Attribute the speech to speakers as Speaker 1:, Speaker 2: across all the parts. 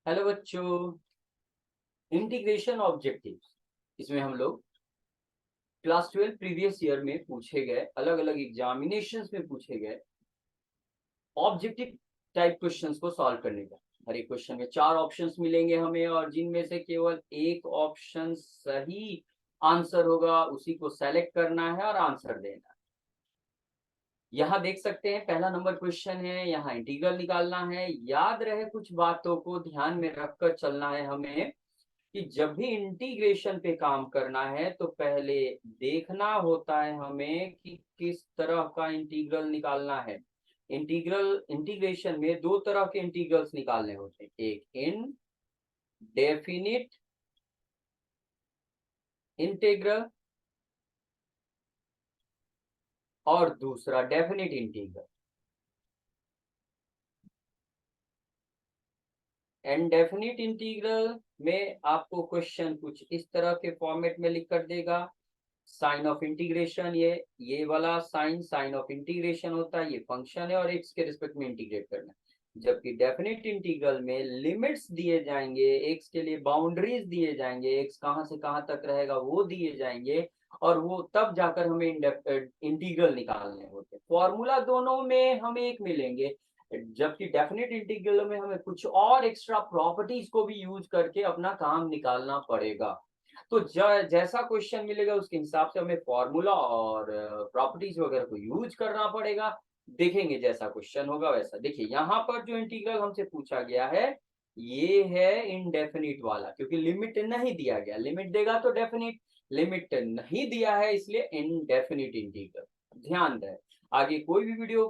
Speaker 1: Hello बच्चों, integration objectives. इसमें हम लोग क्लास 12 प्रीवियस ईयर में पूछे गए, अलग अलग एग्जामिनेशंस में पूछे गए ऑब्जेक्टिव टाइप क्वेश्चंस को सॉल्व करने का। हर एक क्वेश्चन में 4 ऑप्शंस मिलेंगे हमें, और जिनमें से केवल एक ऑप्शन सही आंसर होगा, उसी को सेलेक्ट करना है और आंसर देना है। यहाँ देख सकते हैं पहला नंबर क्वेश्चन है, यहाँ इंटीग्रल निकालना है। याद रहे कुछ बातों को ध्यान में रखकर चलना है हमें कि जब भी इंटीग्रेशन पे काम करना है तो पहले देखना होता है हमें कि किस तरह का इंटीग्रल निकालना है। इंटीग्रेशन में दो तरह के इंटीग्रल्स निकालने होते हैं, एक इनडेफिनिट इंटीग्रल और दूसरा डेफिनिट इंटीग्रल। इनडेफिनिट इंटीग्रल में आपको क्वेश्चन कुछ इस तरह के फॉर्मेट में लिख कर देगा, साइन ऑफ इंटीग्रेशन, ये वाला साइन ऑफ इंटीग्रेशन होता है, ये फंक्शन है और एक्स के रिस्पेक्ट में इंटीग्रेट करना है। जबकि डेफिनेट इंटीग्रल में लिमिट्स दिए जाएंगे, एक्स के लिए बाउंड्रीज दिए जाएंगे, एक्स कहां से कहां तक रहेगा वो दिए जाएंगे, और वो तब जाकर हमें इंटीग्रल निकालने होते हैं। फॉर्मूला दोनों में हमें एक मिलेंगे, जबकि डेफिनेट इंटीग्रल में हमें कुछ और एक्स्ट्रा प्रॉपर्टीज को भी यूज करके अपना काम निकालना पड़ेगा। तो जैसा क्वेश्चन मिलेगा उसके हिसाब से हमें फॉर्मूला और प्रॉपर्टीज वगैरह को यूज करना पड़ेगा। देखेंगे जैसा क्वेश्चन होगा वैसा। देखिए यहाँ पर जो इंटीग्रल हमसे पूछा गया है ये है इनडेफिनिट वाला, क्योंकि लिमिट नहीं दिया गया। लिमिट देगा तो डेफिनिट, लिमिट नहीं दिया है इसलिए इनडेफिनिट इंटीग्रल। ध्यान रहे, आगे कोई भी वीडियो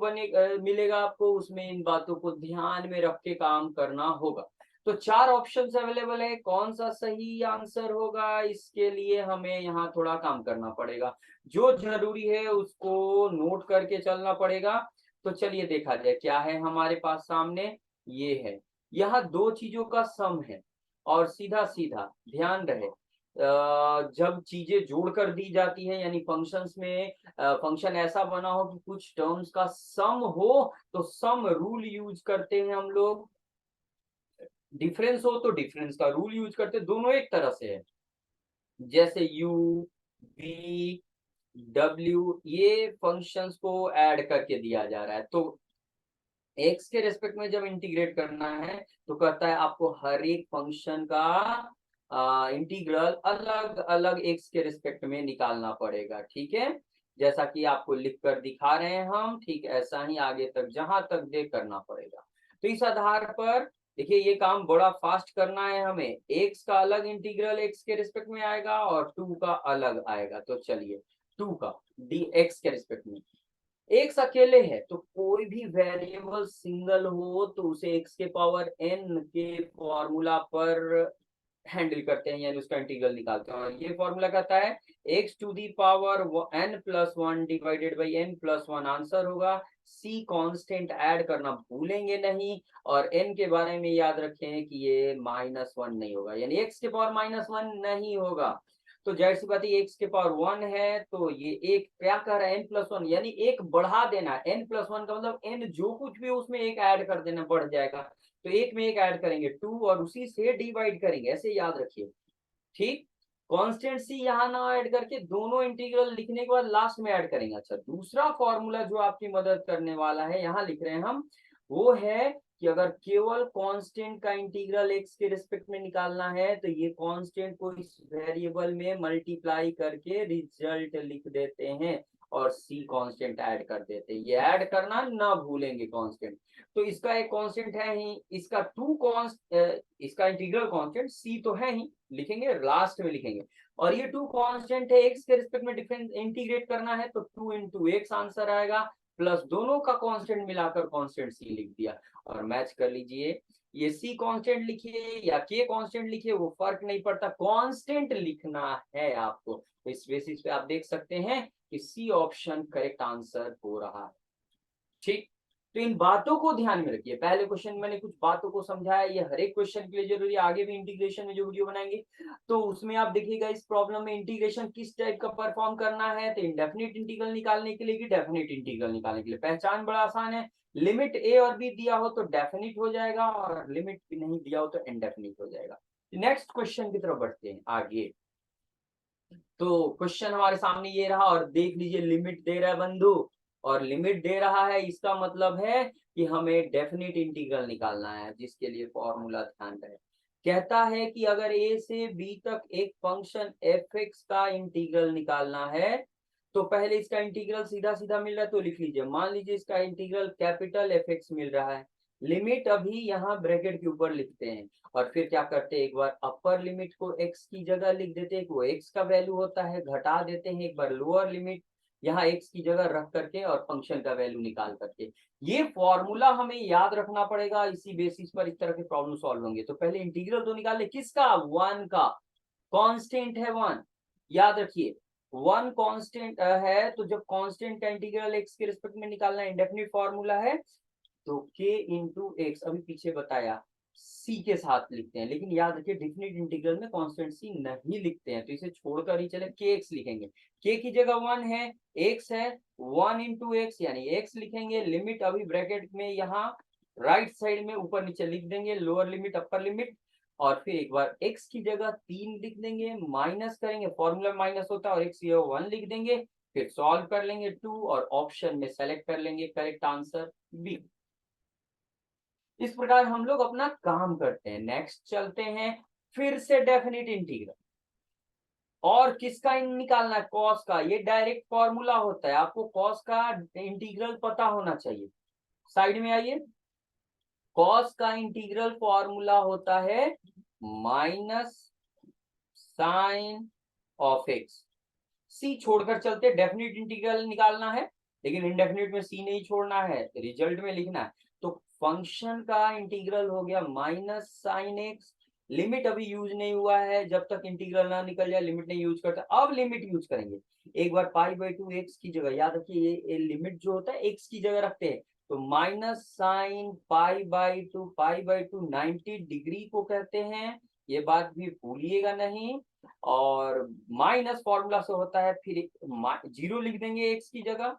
Speaker 1: मिलेगा आपको, उसमें इन बातों को ध्यान में रख के काम करना होगा। तो 4 ऑप्शंस अवेलेबल है, कौन सा सही आंसर होगा इसके लिए हमें यहाँ थोड़ा काम करना पड़ेगा। जो जरूरी है उसको नोट करके चलना पड़ेगा। तो चलिए देखा जाए क्या है हमारे पास सामने। ये है, यहाँ दो चीजों का सम है, और सीधा सीधा ध्यान रहे जब चीजें जोड़कर दी जाती है, यानी फंक्शंस में फंक्शन ऐसा बना हो कि कुछ टर्म्स का सम हो, तो सम रूल यूज करते हैं हम लोग। डिफरेंस हो तो डिफरेंस का रूल यूज करते, दोनों एक तरह से है। जैसे यू वी डब्ल्यू, ये फंक्शंस को ऐड करके दिया जा रहा है, तो एक्स के रेस्पेक्ट में जब इंटीग्रेट करना है तो कहता है आपको हर एक फंक्शन का इंटीग्रल अलग अलग एक्स के रिस्पेक्ट में निकालना पड़ेगा। ठीक है, जैसा कि आपको लिख कर दिखा रहे हैं हम, ठीक ऐसा ही आगे तक जहां तक देख करना पड़ेगा। तो इस आधार पर देखिए ये काम बड़ा फास्ट करना है हमें। एक्स का अलग इंटीग्रल एक्स के रिस्पेक्ट में आएगा और टू का अलग आएगा। तो चलिए टू का डी एक्स के रिस्पेक्ट में, एक्स अकेले है तो कोई भी वेरिएबल सिंगल हो तो उसे एक्स के पावर एन के फॉर्मूला पर हैंडल करते हैं, यानी उसका इंटीग्रल निकालते हैं। और ये फॉर्मूला कहता है x to the power n plus one divided by n plus one answer होगा। सी कांस्टेंट ऐड करना भूलेंगे नहीं, और एन के बारे में याद रखें कि ये -1 नहीं होगा, यानी एक्स के पावर -1 नहीं होगा। तो जाहिर सी बात है एक्स के पावर 1 है, तो ये एक क्या कह रहा है n+1, यानी एक बढ़ा देना है। n+1 का मतलब n जो कुछ भी उसमें एक ऐड कर देना, बढ़ जाएगा। तो एक में एक ऐड करेंगे 2 और उसी से डिवाइड करेंगे, ऐसे याद रखिए। ठीक, कांस्टेंट सी यहाँ ना ऐड करके दोनों इंटीग्रल लिखने के बाद लास्ट में ऐड करेंगे। अच्छा, दूसरा फॉर्मूला जो आपकी मदद करने वाला है यहाँ लिख रहे हैं हम, वो है कि अगर केवल कांस्टेंट का इंटीग्रल एक्स के रिस्पेक्ट में निकालना है तो ये कांस्टेंट को इस वेरिएबल में मल्टीप्लाई करके रिजल्ट लिख देते हैं और सी कांस्टेंट ऐड कर देते हैं। ये ऐड करना ना भूलेंगे कांस्टेंट। तो इसका एक कांस्टेंट है ही, इसका इसका इंटीग्रल कांस्टेंट सी तो है ही, लिखेंगे लास्ट में लिखेंगे। और ये 2 कांस्टेंट है, एक्स के रिस्पेक्ट में डिफरेंस इंटीग्रेट करना है तो 2 इंटू एक्स आंसर आएगा, प्लस दोनों का कांस्टेंट मिलाकर कांस्टेंट सी लिख दिया। और मैच कर लीजिए, ये सी कांस्टेंट लिखिए या के कांस्टेंट लिखिए वो फर्क नहीं पड़ता, कांस्टेंट लिखना है आपको। तो इस बेसिस पे आप देख सकते हैं कि सी ऑप्शन करेक्ट आंसर हो रहा है। ठीक, तो इन बातों को ध्यान में रखिए। पहले क्वेश्चन में मैंने कुछ बातों को समझाया, ये हर एक क्वेश्चन के लिए जरूरी है। आगे भी इंटीग्रेशन में जो वीडियो बनाएंगे तो उसमें आप देखिएगा इस प्रॉब्लम में इंटीग्रेशन किस टाइप का परफॉर्म करना है। तो इंडेफिनिट इंटीग्रल निकालने के लिए कि डेफिनिट इंटीग्रल निकालने के लिए पहचान बड़ा आसान है। लिमिट ए और बी दिया हो तो डेफिनिट हो जाएगा, और लिमिट भी नहीं दिया हो तो इनडेफिनिट हो जाएगा। नेक्स्ट क्वेश्चन की तरफ बढ़ते हैं आगे। तो क्वेश्चन हमारे सामने ये रहा, और देख लीजिए लिमिट दे रहा है बंधु, और लिमिट दे रहा है, इसका मतलब है कि हमें डेफिनिट इंटीग्रल निकालना है, जिसके लिए फॉर्मूला ध्यान रहे। कहता है कि अगर ए से बी तक एक फंक्शन एफ एक्स का इंटीग्रल निकालना है, तो पहले इसका इंटीग्रल सीधा सीधा मिल रहा है तो लिख लीजिए। मान लीजिए इसका इंटीग्रल कैपिटल एफ एक्स मिल रहा है, लिमिट अभी यहाँ ब्रैकेट के ऊपर लिखते हैं, और फिर क्या करते हैं, एक बार अपर लिमिट को x की जगह लिख देते हैं, वो x का वैल्यू होता है, घटा देते हैं, एक बार लोअर लिमिट यहाँ x की जगह रख करके और फंक्शन का वैल्यू निकाल करके। ये फॉर्मूला हमें याद रखना पड़ेगा, इसी बेसिस पर इस तरह के प्रॉब्लम सॉल्व होंगे। तो पहले इंटीग्रल तो निकाल ले, किसका, वन का, कांस्टेंट है वन, याद रखिए वन कांस्टेंट है, तो जब कांस्टेंट का इंटीग्रल x के रिस्पेक्ट में निकालना है, इंडेफिनिट फॉर्मूला है, तो k इंटू एक्स, अभी पीछे बताया c के साथ लिखते हैं, लेकिन याद रखिए डेफिनिट इंटीग्रल में कांस्टेंट c नहीं लिखते हैं, तो इसे छोड़कर ही चले के एक्स लिखेंगे। k की जगह वन है, x है, वन इंटू एक्स यानी x लिखेंगे, लिमिट अभी ब्रैकेट में यहाँ राइट साइड में ऊपर नीचे लिख देंगे, लोअर लिमिट अपर लिमिट, और फिर एक बार x की जगह 3 लिख देंगे, माइनस करेंगे, फॉर्मूला माइनस होता है, और x की जगह 1 लिख देंगे, फिर सॉल्व कर लेंगे 2, और ऑप्शन में सेलेक्ट कर लेंगे करेक्ट आंसर बी। इस प्रकार हम लोग अपना काम करते हैं। नेक्स्ट चलते हैं, फिर से डेफिनिट इंटीग्रल, और किसका निकालना है, कॉस का। ये डायरेक्ट फॉर्मूला होता है, आपको कॉस का इंटीग्रल पता होना चाहिए। साइड में आइए, कॉस का इंटीग्रल फॉर्मूला होता है माइनस साइन ऑफ एक्स। सी छोड़कर चलते, डेफिनिट इंटीग्रल निकालना है, लेकिन इंडेफिनिट में सी नहीं छोड़ना है, रिजल्ट में लिखना है। तो फंक्शन का इंटीग्रल हो गया माइनस साइन एक्स, लिमिट अभी यूज नहीं हुआ है, जब तक इंटीग्रल ना निकल जाए लिमिट नहीं यूज करता, अब लिमिट यूज करेंगे। एक बार पाई बाई टू एक्स की जगह, याद रखिए ये लिमिट जो होता है एक्स की जगह रखते हैं, तो minus sine pi by two 90 degree को कहते हैं, ये बात भी भूलिएगा नहीं। और माइनस फॉर्मूला से होता है, फिर जीरो लिख देंगे एक्स की जगह।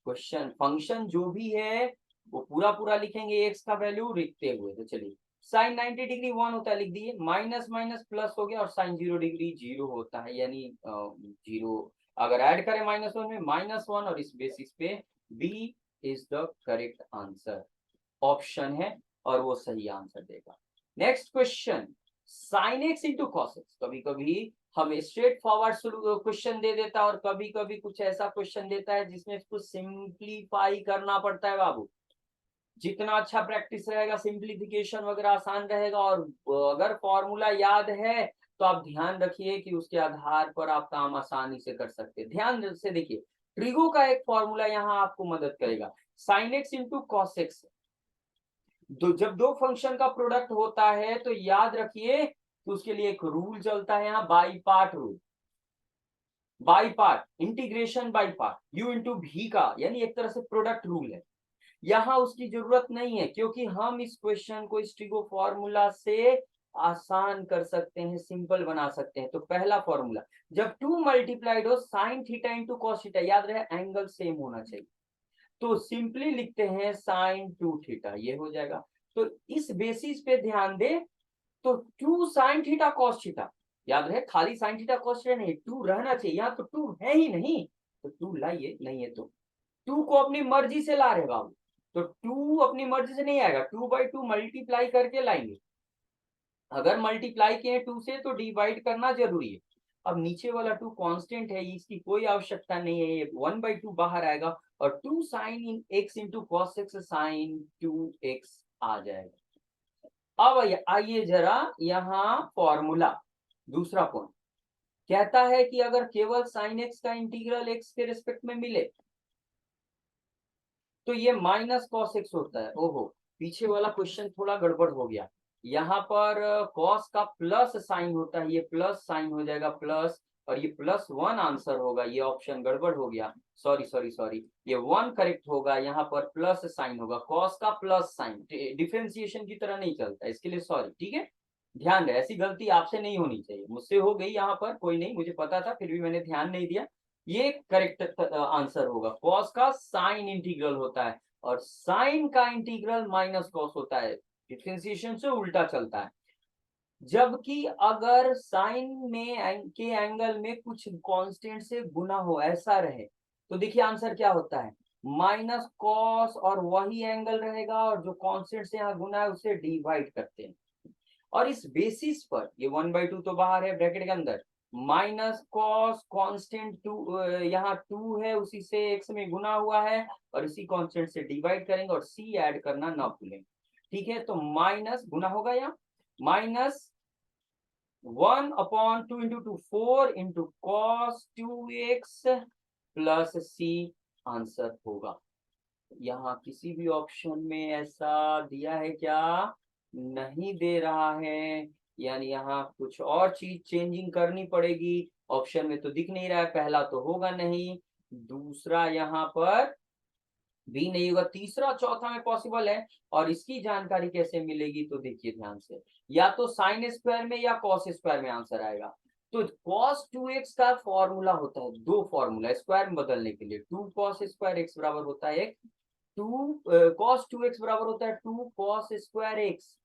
Speaker 1: क्वेश्चन फंक्शन जो भी है वो पूरा पूरा लिखेंगे एक्स का वैल्यू लिखते हुए। तो चलिए, साइन 90 डिग्री 1 होता है, लिख दिए, माइनस माइनस प्लस हो गया, और साइन 0 डिग्री 0 होता है, यानी 0 अगर ऐड करें माइनस वन में -1, और इस बेसिस पे b is the correct answer, option है और वो सही आंसर देगा। Next question, sine x into cos x. कभी कभी हमें स्ट्रेट फॉरवर्ड क्वेश्चन दे देता है, और कभी कभी कुछ ऐसा क्वेश्चन देता है जिसमें इसको सिंप्लीफाई करना पड़ता है बाबू। जितना अच्छा प्रैक्टिस रहेगा सिंप्लीफिकेशन वगैरह आसान रहेगा, और अगर फॉर्मूला याद है तो आप ध्यान रखिए कि उसके आधार पर आप काम आसानी से कर सकते हैं। ध्यान से देखिए, ट्रिगो का एक फॉर्मूला यहाँ आपको मदद करेगा, sign x into cos x. जब दो फंक्शन का प्रोडक्ट होता है तो याद रखिए कि उसके लिए एक रूल चलता है यहाँ, by part rule, by part integration by part, you into भी का, यानी एक तरह से प्रोडक्ट रूल है। यहाँ उसकी जरूरत नहीं है, क्योंकि हम इस क्वेश्चन को स्ट्रिगो फॉर्मूला से आसान कर सकते हैं, सिंपल बना सकते हैं। तो पहला फॉर्मूला, जब 2 मल्टीप्लाइड हो sine theta into cos theta, याद रहे एंगल सेम होना चाहिए, तो सिंपली लिखते हैं साइन 2 थीटा, ये हो जाएगा। तो इस बेसिस पे ध्यान दे, तो 2 साइन थीटा कॉस थीटा, याद रहे खाली साइन थीटा कॉस थीटा नहीं, 2 रहना चाहिए, यहाँ तो 2 है ही नहीं, तो 2 लाइए, नहीं है तो 2 को अपनी मर्जी से ला रहे बाबू, तो 2 अपनी मर्जी से नहीं आएगा, 2/2 मल्टीप्लाई करके लाएंगे। अगर मल्टीप्लाई किए 2 से तो डिवाइड करना जरूरी है। अब नीचे वाला 2 कांस्टेंट है, इसकी कोई आवश्यकता नहीं है, ये 1/2 बाहर आएगा, और 2 sine in x into cos x sine 2x आ जाएगा। अब आइए जरा यहाँ फॉर्मूला, दूसरा पॉइंट कहता है कि अगर केवल साइन एक्स का इंटीग्रल एक्स के रिस्पेक्ट में मिले तो ये माइनस कॉस एक्स होता है। ओहो, पीछे वाला क्वेश्चन थोड़ा गड़बड़ हो गया, यहाँ पर कॉस का प्लस साइन होता है, ये प्लस साइन हो जाएगा, प्लस और ये +1 आंसर होगा, ये ऑप्शन गड़बड़ हो गया, सॉरी सॉरी सॉरी, ये 1 करेक्ट होगा, यहाँ पर प्लस साइन होगा, कॉस का प्लस साइन डिफरेंशिएशन की तरह नहीं चलता, इसके लिए सॉरी, ठीक है। ध्यान रहे, ऐसी गलती आपसे नहीं होनी चाहिए, मुझसे हो गई यहाँ पर, कोई नहीं, मुझे पता था फिर भी मैंने ध्यान नहीं दिया। ये करेक्ट आंसर होगा, कॉस का साइन इंटीग्रल होता है और साइन का इंटीग्रल माइनस कॉस होता है, डिफरेंशिएशन से उल्टा चलता है। जबकि अगर साइन में के एंगल में कुछ कांस्टेंट से गुना हो, ऐसा रहे, तो देखिए आंसर क्या होता है, माइनस कॉस और वही एंगल रहेगा और जो कांस्टेंट से यहाँ गुना है उसे डिवाइड करते हैं। और इस बेसिस पर ये 1/2 तो बाहर है ब्रैकेट के अंदर, माइनस कॉस कांस्टेंट 2 यहाँ 2 है, उसी से x में गुना हुआ है और इसी कांस्टेंट से डिवाइड करेंगे और c ऐड करना ना भूलें, ठीक है। तो माइनस गुना होगा यहाँ, minus 1/2 into 2 4 into cos 2x plus c answer होगा। यहाँ किसी भी ऑप्शन में ऐसा दिया है क्या, नहीं दे रहा है, यानी यहाँ कुछ और चीज चेंजिंग करनी पड़ेगी। ऑप्शन में तो दिख नहीं रहा है, पहला तो होगा नहीं, दूसरा यहाँ पर भी नहीं होगा, तीसरा चौथा में पॉसिबल है। और इसकी जानकारी कैसे मिलेगी, तो देखिए ध्यान से, या तो साइन स्क्वायर में या कॉस स्क्वायर में आंसर आएगा। तो cos 2x का फॉर्मूला होता है, दो फॉर्मूला स्क्वायर में बदलने के लिए, 2 cos स्क्वायर x बराबर होता है एक, 2 cos 2x बराबर होता है 2 cos स्क्वायर x,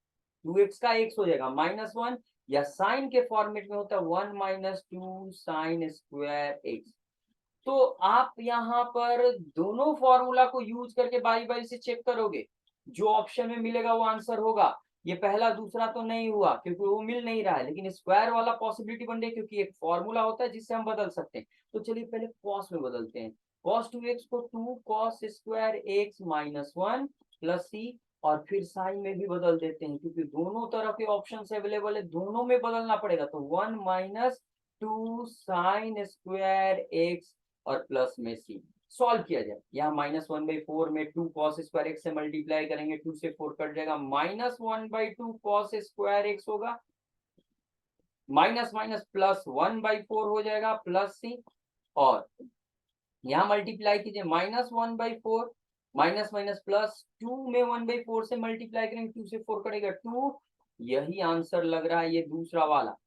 Speaker 1: 2x का x हो जाएगा -1, या साइन के फॉर्मेट में होता है 1 - 2 साइन स्क्वायर x। तो आप यहाँ पर दोनों फॉर्मूला को यूज करके बारी बारी से चेक करोगे, जो ऑप्शन में मिलेगा वो आंसर होगा। ये पहला दूसरा तो नहीं हुआ क्योंकि वो मिल नहीं रहा है, लेकिन स्क्वायर वाला पॉसिबिलिटी बन रही है क्योंकि एक फॉर्मूला होता है जिससे हम बदल सकते हैं। तो चलिए पहले कॉस में बदलते हैं, cos 2x को 2 cos square x -1 plus c, और फिर साइन में भी बदल देते हैं क्योंकि दोनों तरह के ऑप्शन अवेलेबल है, दोनों में बदलना पड़ेगा। तो 1 - 2 साइन स्क्वायर x और प्लस में c सॉल्व किया जाए। यहाँ -1/4 में 2 cos स्क्वायर x से मल्टीप्लाई करेंगे, 2 से 4 कट जाएगा, -1/2 cos स्क्वायर x होगा, माइनस माइनस प्लस 1/4 हो जाएगा प्लस c, और यहाँ मल्टीप्लाई कीजिए, -1/4 माइनस माइनस प्लस 2 में 1/4 से मल्टीप्लाई करेंगे, 2 से 4 कटेगा 2, यही आंसर लग रहा है, ये दूसरा वाला।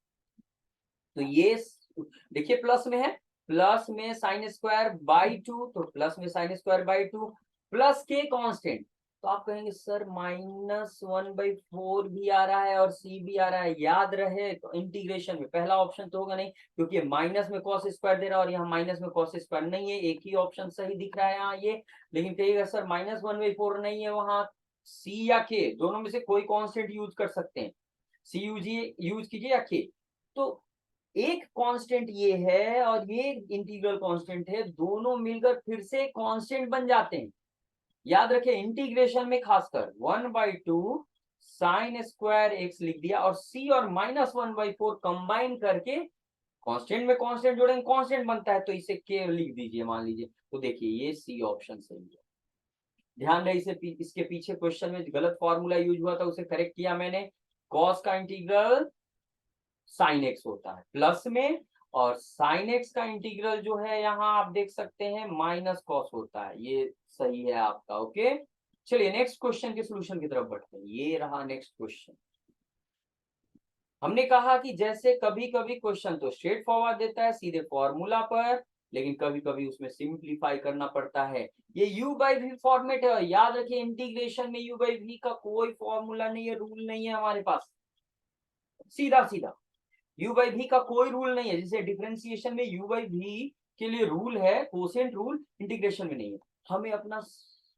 Speaker 1: तो ये देखिए प्लस में है, प्लस में साइन स्क्वायर बाई 2, तो प्लस में साइन स्क्वायर बाई 2 प्लस के कांस्टेंट, तो आप कहेंगे सर -1/4 भी आ रहा है और c भी आ रहा है, याद रहे तो इंटीग्रेशन में पहला ऑप्शन तो होगा नहीं क्योंकि माइनस में कॉस स्क्वायर दे रहा है और यहाँ माइनस में कॉस स्क्वायर नहीं है, एक ही ऑप्शन सही दिख रहा है यहाँ ये। लेकिन कहिएगा सर -1/4 नहीं है, वहां c या k दोनों में से कोई कांस्टेंट यूज कर सकते हैं, c यूज कीजिए या k। तो एक कांस्टेंट ये है और ये इंटीग्रल कांस्टेंट है, दोनों मिलकर फिर से कांस्टेंट बन जाते हैं। याद रखें इंटीग्रेशन में खासकर 1/2 साइन स्क्वायर x लिख दिया और c और -1/4 कंबाइन करके कांस्टेंट में कांस्टेंट जोड़ेंगे, कांस्टेंट बनता है, तो इसे k लिख दीजिए मान लीजिए। तो देखिए ये c ऑप्शन सही है। ध्यान रहे इसके पीछे क्वेश्चन में गलत फॉर्मूला यूज हुआ था, उसे करेक्ट किया मैंने। कॉस का इंटीग्रल साइन एक्स होता है प्लस में, और साइन एक्स का इंटीग्रल जो है यहाँ आप देख सकते हैं माइनस कॉस होता है, ये सही है आपका। ओके, चलिए नेक्स्ट क्वेश्चन के सॉल्यूशन की तरफ बढ़ते हैं। ये रहा नेक्स्ट क्वेश्चन। हमने कहा कि जैसे कभी कभी क्वेश्चन तो स्ट्रेट फॉरवर्ड देता है सीधे फॉर्मूला पर, लेकिन कभी कभी उसमें सिंप्लीफाई करना पड़ता है। ये u/v फॉर्मेट है, याद रखिए इंटीग्रेशन में u/v का कोई फॉर्मूला नहीं है, रूल नहीं है हमारे पास, सीधा सीधा u/v का कोई रूल नहीं है। जैसे डिफरेंशिएशन में u/v के लिए रूल है, कोसेंट रूल, इंटीग्रेशन में नहीं है। हमें अपना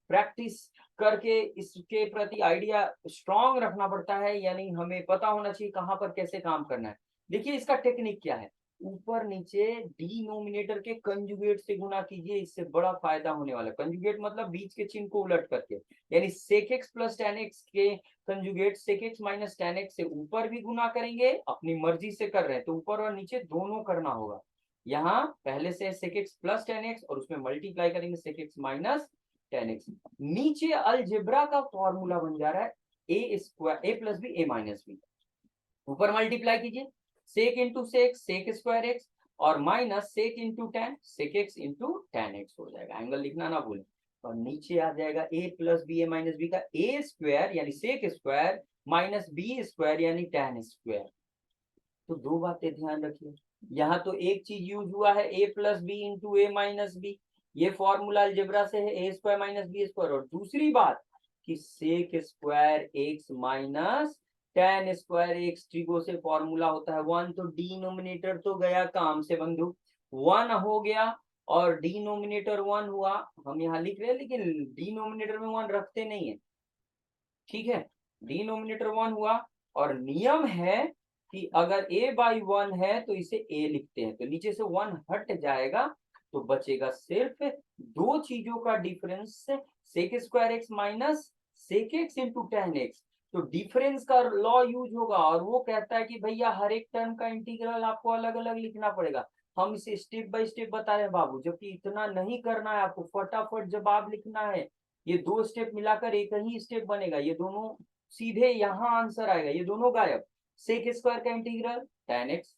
Speaker 1: प्रैक्टिस करके इसके प्रति आइडिया स्ट्रांग रखना पड़ता है, यानी हमें पता होना चाहिए कहां पर कैसे काम करना है। देखिए इसका टेक्निक क्या है, ऊपर नीचे डिनोमिनेटर के कंजुगेट से गुना कीजिए, इससे बड़ा फायदा होने वाला है। कंजुगेट मतलब बीच के चिन्ह को उलट करके, यानी sec x plus tan x के conjugate sec x minus tan x से ऊपर भी गुना करेंगे, अपनी मर्जी से कर रहे हैं तो ऊपर और नीचे दोनों करना होगा। यहाँ पहले से sec x plus tan x और उसमें मल्टीप्लाई करेंगे sec x minus tan x। नीचे अलजेब्रा का फॉर्मूला बन जा रहा है a square a plus b a minus b, ऊपर मल्टीप्लाई कीजिए sec into sec sec square x और minus sec into tan, sec x into tan x हो जाएगा, एंगल लिखना ना भूलें। और नीचे आ जाएगा a plus b a minus b का ए स्क्वायर यानी sec square minus b square यानी टेन स्क्वायर। तो दो बातें ध्यान रखिए, यहाँ तो एक चीज यूज हुआ है a plus b into a minus b, ये फॉर्मूला अलजेब्रा से है a square minus b square. और दूसरी बात कि sec square x minus tan square x trigo से फॉर्मूला होता है वन, तो डिनोमिनेटर तो गया काम से बंधु, वन हो गया और डिनोमिनेटर वन हुआ। हम यहाँ लिख रहे हैं लेकिन डिनोमिनेटर में वन रखते नहीं है, ठीक है, डिनोमिनेटर वन हुआ। और नियम है कि अगर a बाई वन है तो इसे a लिखते हैं, तो नीचे से वन हट जाएगा तो बचेगा सिर्फ दो चीजों का difference, sec square x minus sec x into tan x. तो डिफरेंस का लॉ यूज होगा और वो कहता है कि भैया हर एक टर्म का इंटीग्रल आपको अलग अलग लिखना पड़ेगा। हम इसे स्टेप बाय स्टेप बता रहे हैं बाबू, जबकि इतना नहीं करना है आपको, फटाफट जवाब लिखना है। ये दो स्टेप मिलाकर एक ही स्टेप बनेगा, ये दोनों सीधे यहाँ आंसर आएगा, ये दोनों गायब। सेक स्क्वायर का integral tan x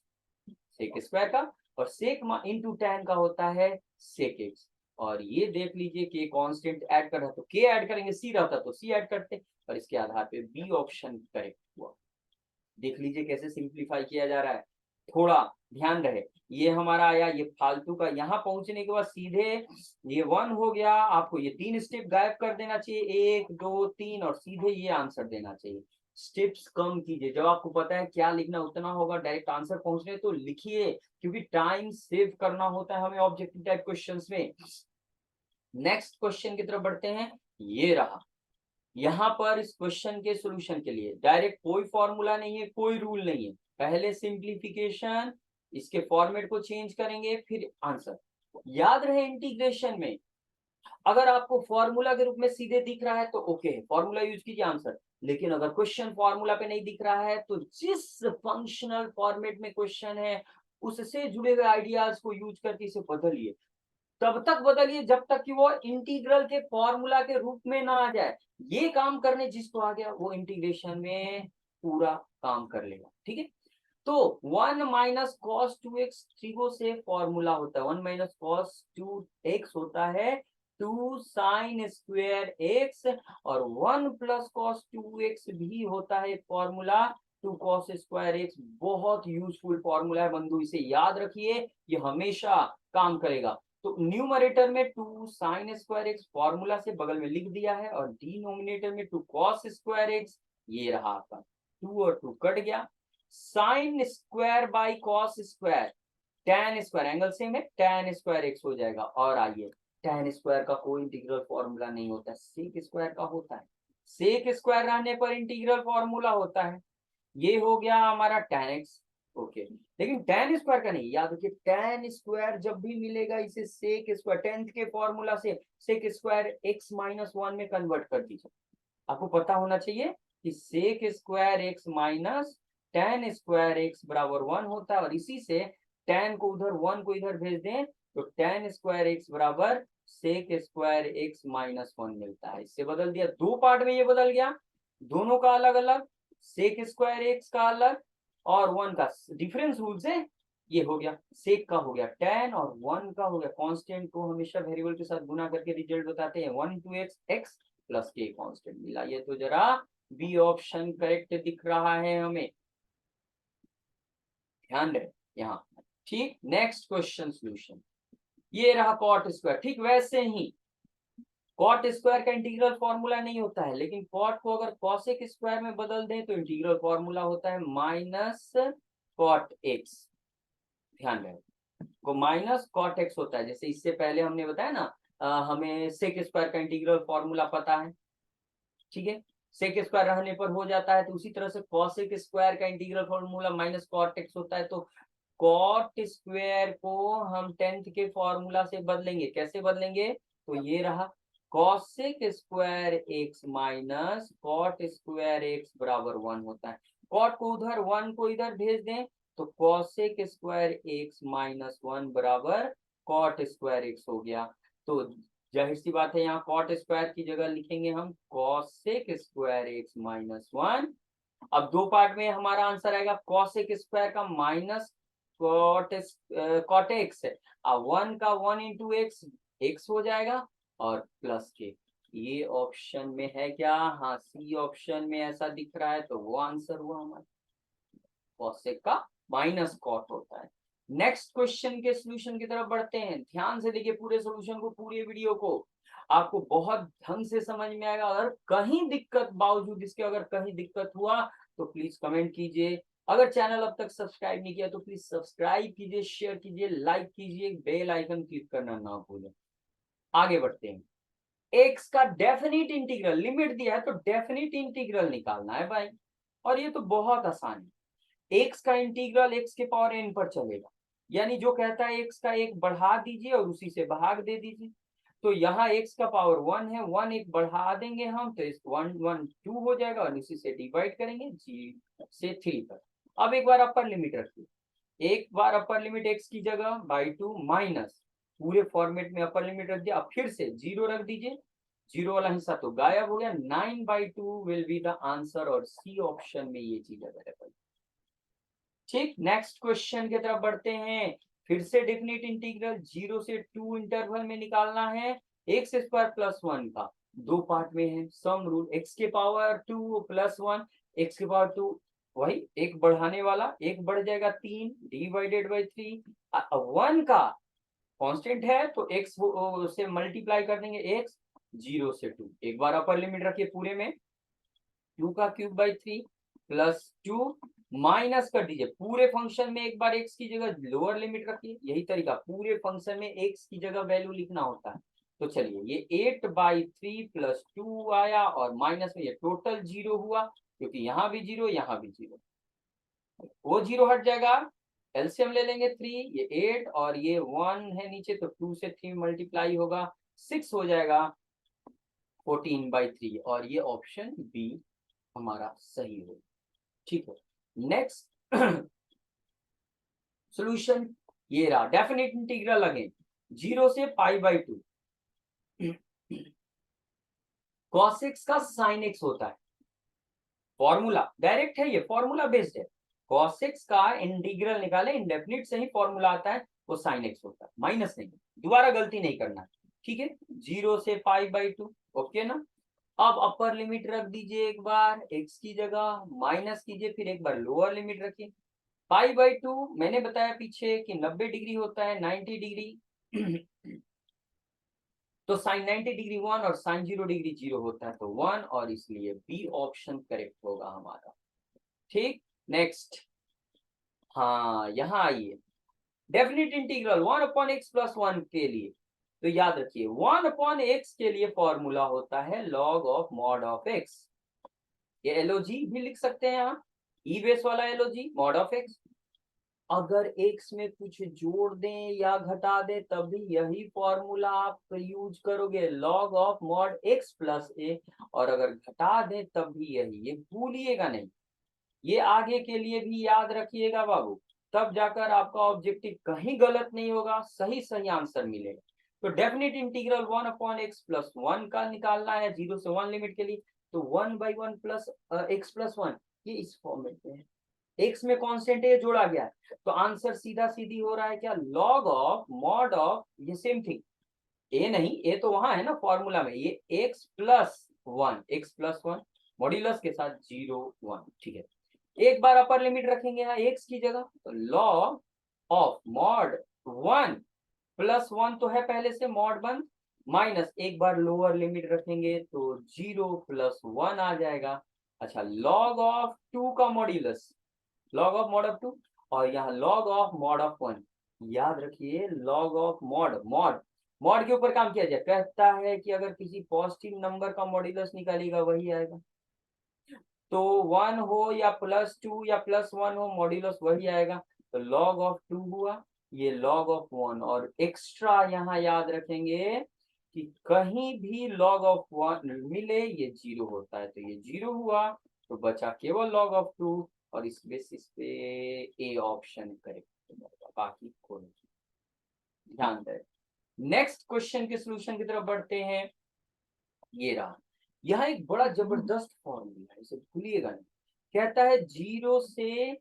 Speaker 1: sec square का, और सेक इंटू टेन का होता है सेक एक्स। और ये देख लीजिए कि कांस्टेंट ऐड कर रहा है तो के ऐड करेंगे, सी रहता तो सी ऐड करते, और इसके आधार पे बी ऑप्शन करेक्ट हुआ। देख लीजिए कैसे सिंप्लीफाई किया जा रहा है, थोड़ा ध्यान रहे। ये हमारा आया, ये फालतू का, यहाँ पहुंचने के बाद सीधे ये वन हो गया, आपको ये तीन स्टेप गायब कर देना चाहिए, एक दो तीन, और सीधे ये आंसर देना चाहिए। स्टेप्स कम कीजिए, जब आपको पता है क्या लिखना उतना होगा, डायरेक्ट आंसर पहुंचने तो लिखिए, क्योंकि टाइम सेव करना होता है हमें ऑब्जेक्टिव टाइप क्वेश्चंस में। नेक्स्ट क्वेश्चन की तरफ बढ़ते हैं, ये रहा। यहाँ पर इस क्वेश्चन के सॉल्यूशन के लिए डायरेक्ट कोई फॉर्मूला नहीं है, कोई रूल नहीं है, पहले सिंप्लीफिकेशन, इसके फॉर्मेट को चेंज करेंगे फिर आंसर। याद रहे इंटीग्रेशन में अगर आपको फॉर्मूला के रूप में सीधे दिख रहा है तो ओके, फॉर्मूला यूज कीजिए आंसर। लेकिन अगर क्वेश्चन फॉर्मूला पे नहीं दिख रहा है तो जिस फंक्शनल फॉर्मेट में क्वेश्चन है उससे जुड़े हुए आइडियाज को यूज करके इसे बदलिए, तब तक बदलिए जब तक कि वो इंटीग्रल के फॉर्मूला के रूप में ना आ जाए। ये काम करने जिसको आ गया वो इंटीग्रेशन में पूरा काम कर लेगा, ठीक है। तो one minus cos two x trigo से फॉर्मूला होता है, one minus cos two x होता है टू साइन स्क्वेयर एक्स, और one plus cos two x भी होता है formula two cos square x. बहुत यूजफुल फॉर्मूला है बंधु, इसे याद रखिए, ये हमेशा काम करेगा। तो न्यूमरेटर में two sine square x formula से बगल में लिख दिया है, और डिनोमिनेटर में टू कॉस स्क्वायर एक्स, ये रहा आपका, टू और टू कट गया, sine square by cos square, ten square angle same है, टेन स्क्वायर एक्स हो जाएगा। और आइए, टेन स्क्वायर का कोई इंटीग्रल फॉर्मूला नहीं होता, सेक स्क्वायर का होता है, सेक स्क्वायर रहने पर इंटीग्रल फॉर्मूला होता है। ये हो गया हमारा टेन एक्स, ओके। लेकिन टेन स्क्वायर का नहीं, याद रखिए टेन स्क्वायर जब भी मिलेगा इसे सेक स्क्वायर, टेंथ के फॉर्मूला से sec square x minus one में कन्वर्ट कर दीजिए। आपको पता होना चाहिए कि sec square x minus tan square x बराबर वन होता है, और इसी से टेन को उधर वन को इधर भेज दें तो टेन स्क्वायर एक्स बराबर sec square x minus one मिलता है। इससे बदल दिया, दो पार्ट में ये बदल गया, दोनों का अलग अलग, सेक स्क्वायर एक्स का अलग और वन का डिफरेंस रूल से ये हो गया, सेक का हो गया टेन और वन का हो गया कांस्टेंट को हमेशा वेरिएबल के साथ गुना करके रिजल्ट बताते हैं, one two x x plus के कांस्टेंट मिला। ये तो जरा बी ऑप्शन करेक्ट दिख रहा है हमें, ध्यान रहे यहाँ, ठीक। नेक्स्ट क्वेश्चन सॉल्यूशन, ये रहा कॉट स्क्वायर, ठीक वैसे ही कॉट स्क्वायर का इंटीग्रल फॉर्मूला नहीं होता है, लेकिन कॉट को अगर कॉसेक स्क्वायर में बदल दें तो इंटीग्रल फॉर्मूला होता है माइनस कॉट एक्स, ध्यान रहे को माइनस कॉट एक्स होता है। जैसे इससे पहले हमने बताया ना, हमें सेक स्क्वायर का इंटीग्रल फॉर्मूला पता है, ठीक है, सेक स्क्वायर रहने पर हो जाता है, तो उसी तरह से कॉसेक स्क्वायर का integral formula minus cot x होता है। तो कॉट स्क्वायर को हम टेंथ के फॉर्मूला से बदलेंगे, कैसे बदलेंगे, तो ये रहा cosec square x minus cot square x बराबर वन होता है, कॉट को उधर वन को इधर भेज दें तो cosec square x minus one बराबर कॉट स्क्वायर एक्स हो गया। तो जाहिर सी बात है यहाँ कॉट स्क्वायर की जगह लिखेंगे हम cosec square x minus one. अब दो पार्ट में हमारा आंसर आएगा, कॉसेक स्क्वायर का माइनस कॉट एक्स है, अब 1 का 1 इंटू एक्स हो जाएगा और प्लस के, ये ऑप्शन में है क्या? हाँ, सी ऑप्शन में ऐसा दिख रहा है, तो वो आंसर हुआ हमारा। कॉसेक का माइनस कॉट होता है। नेक्स्ट क्वेश्चन के सोल्यूशन की तरफ बढ़ते हैं। ध्यान से देखिए पूरे सोल्यूशन को, पूरे वीडियो को, आपको बहुत ढंग से समझ में आएगा। अगर कहीं दिक्कत, बावजूद इसके अगर कहीं दिक्कत हुआ तो प्लीज कमेंट कीजिए। अगर चैनल अब तक सब्सक्राइब नहीं किया तो प्लीज सब्सक्राइब कीजिए, शेयर कीजिए, लाइक कीजिए, बेल आइकन क्लिक करना ना भूलें। आगे बढ़ते हैं। एक्स का डेफिनिट इंटीग्रल, लिमिट दिया है तो डेफिनिट इंटीग्रल निकालना है भाई, और ये तो बहुत आसान है। एक्स का इंटीग्रल एक्स के पावर एन पर चलेगा, यानी जो कहता है एक्स का एक बढ़ा दीजिए और उसी से भाग दे दीजिए। तो यहाँ एक्स का पावर 1 है, 1 एक बढ़ा देंगे हम तो इस 1 1 2 हो जाएगा और इसी से डिवाइड करेंगे जी से 3 पर। अब एक बार अपर लिमिट रखिए, एक बार अपर लिमिट एक्स की जगह बाई 2 माइनस, पूरे फॉर्मेट में अपर लिमिट रख दिया। अब फिर से जीरो रख दीजिए, जीरो वाला हिस्सा तो गायब हो गया। 9/2 विल बी द आंसर, और सी ऑप्शन में ये चीज अवेलेबल। ठीक, नेक्स्ट क्वेश्चन की तरफ बढ़ते हैं। फिर से डेफिनेट इंटीग्रल 0 से 2 इंटरवल में निकालना है। एक्स स्क्वायर प्लस 1 का दो पार्ट में है सम रूल, एक्स के पावर 2 प्लस 1, एक्स के पावर 2, वही एक बढ़ाने वाला, एक बढ़ जाएगा 3 डिवाइडेड बाई 3। 1 का कांस्टेंट है तो एक्स से मल्टीप्लाई कर देंगे, एक्स 0 से 2, एक बार अपर लिमिट रखिए पूरे में, 2 का क्यूब बाई 3 प्लस 2 माइनस कर दीजिए पूरे फंक्शन में, एक बार एक्स की जगह लोअर लिमिट रखिए। यही तरीका, पूरे फंक्शन में एक्स की जगह वैल्यू लिखना होता है। तो चलिए ये 8/3 प्लस 2 आया और माइनस में ये टोटल 0 हुआ, क्योंकि यहाँ भी 0 यहाँ भी 0, वो 0 हट जाएगा। एलसीएम ले लेंगे 3, ये 8 और ये 1 है नीचे, तो 2 से 3 मल्टीप्लाई होगा, 6 हो जाएगा 14/3, और ये ऑप्शन बी हमारा सही हो। ठीक है, नेक्स्ट सॉल्यूशन ये रहा। डेफिनेट इंटीग्रल अगेन 0 से π/2, cos x का sin x होता है। फॉर्मूला डायरेक्ट है, ये फॉर्मूला बेस्ड है। cos x का इंटीग्रल निकाले, इंडेफिनिट से ही फॉर्मूला आता है, वो sin x होता है, माइनस नहीं। दोबारा गलती नहीं करना, ठीक है। 0 से π/2, ओके ना। अब अपर लिमिट रख दीजिए, एक बार x की जगह माइनस कीजिए, फिर एक बार लोअर लिमिट रखिए। π/2 मैंने बताया पीछे कि 90 डिग्री होता है, 90 डिग्री तो साइन 90 डिग्री 1 और साइन 0 डिग्री 0 होता है, तो 1, और इसलिए बी ऑप्शन करेक्ट होगा हमारा। ठीक, नेक्स्ट, हाँ यहाँ आइए। डेफिनेट इंटीग्रल 1/x+1 के लिए, तो याद रखिए 1/x के लिए फॉर्मूला होता है log of mod of x। ये एलओजी भी लिख सकते हैं यहाँ, ई बेस वाला एलओजी मॉड ऑफ x। अगर x में कुछ जोड़ दें या घटा दें तब भी यही फॉर्मूला आप यूज करोगे, log of mod x plus a, और अगर घटा दें तब भी यही, ये भूलिएगा नहीं, ये आगे के लिए भी याद रखिएगा बाबू, तब जाकर आपका ऑब्जेक्टिव कहीं गलत नहीं होगा, सही सही आंसर मिलेगा। तो डेफिनेट इंटीग्रल 1/x+1 का निकालना है 0 से 1 लिमिट के लिए, तो 1/1 प्लस x+1, ये इस फॉर्मेट में है, एक्स में कांस्टेंट है जोड़ा गया है, तो आंसर सीधा सीधी हो रहा है क्या, लॉग ऑफ मॉड ऑफ, ये सेम थिंग, ए नहीं, ए तो वहां है ना फॉर्मूला में, ये x+1 मॉड्यूलस के साथ 0 1, ठीक है। एक बार अपर लिमिट रखेंगे यहाँ एक्स की जगह, तो लॉग ऑफ मॉड 1 प्लस 1 तो है पहले से मॉड 1, माइनस एक बार लोअर लिमिट रखेंगे तो 0 प्लस 1 आ जाएगा। अच्छा, लॉग ऑफ 2 का modulus, log of mod of 2, और यहाँ लॉग ऑफ मॉड ऑफ 1। याद रखिए लॉग ऑफ मॉड, मॉड के ऊपर काम किया जाए, कहता है कि अगर किसी पॉजिटिव नंबर का मॉड्यूलस निकालेगा वही आएगा, तो 1 हो या +2 या +1 हो, मॉड्यूलस वही आएगा। तो लॉग ऑफ 2 हुआ, ये लॉग ऑफ 1, और एक्स्ट्रा यहाँ याद रखेंगे कि कहीं भी लॉग ऑफ 1 मिले ये 0 होता है, तो ये 0 हुआ, तो बचा केवल लॉग ऑफ 2, और इस बेसिस पे ए ऑप्शन करेक्ट, बाकी कोई ध्यान दें। नेक्स्ट क्वेश्चन के सॉल्यूशन की तरफ बढ़ते हैं। ये रहा, यह एक बड़ा जबरदस्त फॉर्मूला है, इसे भूलिएगा नहीं। कहता है 0 से